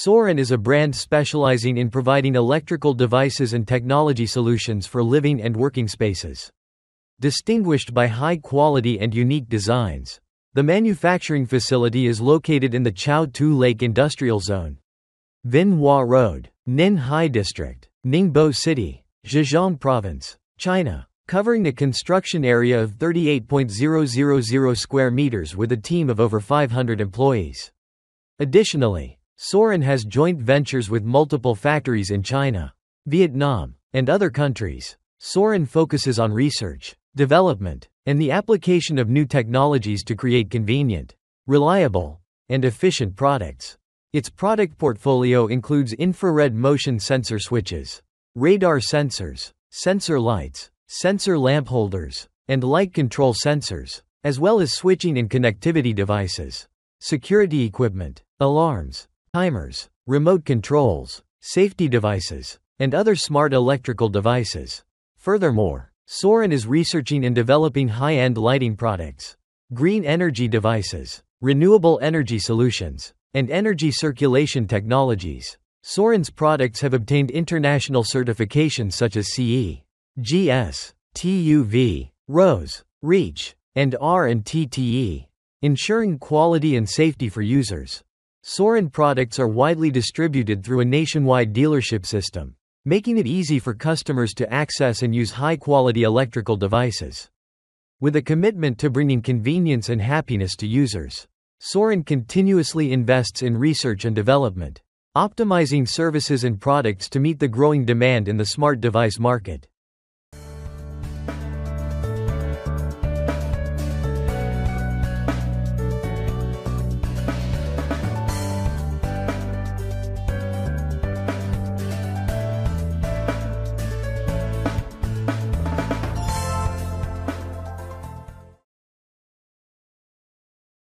Siron is a brand specializing in providing electrical devices and technology solutions for living and working spaces. Distinguished by high quality and unique designs, the manufacturing facility is located in the Chao Tu Lake Industrial Zone, Vinh Hoa Road, Ninh Hai District, Ningbo City, Zhejiang Province, China, covering a construction area of 38,000 square meters with a team of over 500 employees. Additionally, Siron has joint ventures with multiple factories in China, Vietnam, and other countries. Siron focuses on research, development, and the application of new technologies to create convenient, reliable, and efficient products. Its product portfolio includes infrared motion sensor switches, radar sensors, sensor lights, sensor lamp holders, and light control sensors, as well as switching and connectivity devices, security equipment, alarms, timers, remote controls, safety devices, and other smart electrical devices. Furthermore, Siron is researching and developing high-end lighting products, green energy devices, renewable energy solutions, and energy circulation technologies. Siron's products have obtained international certifications such as CE, GS, TUV, RoHS, REACH, and R&TTE, ensuring quality and safety for users. Siron products are widely distributed through a nationwide dealership system, making it easy for customers to access and use high-quality electrical devices. With a commitment to bringing convenience and happiness to users, Siron continuously invests in research and development, optimizing services and products to meet the growing demand in the smart device market.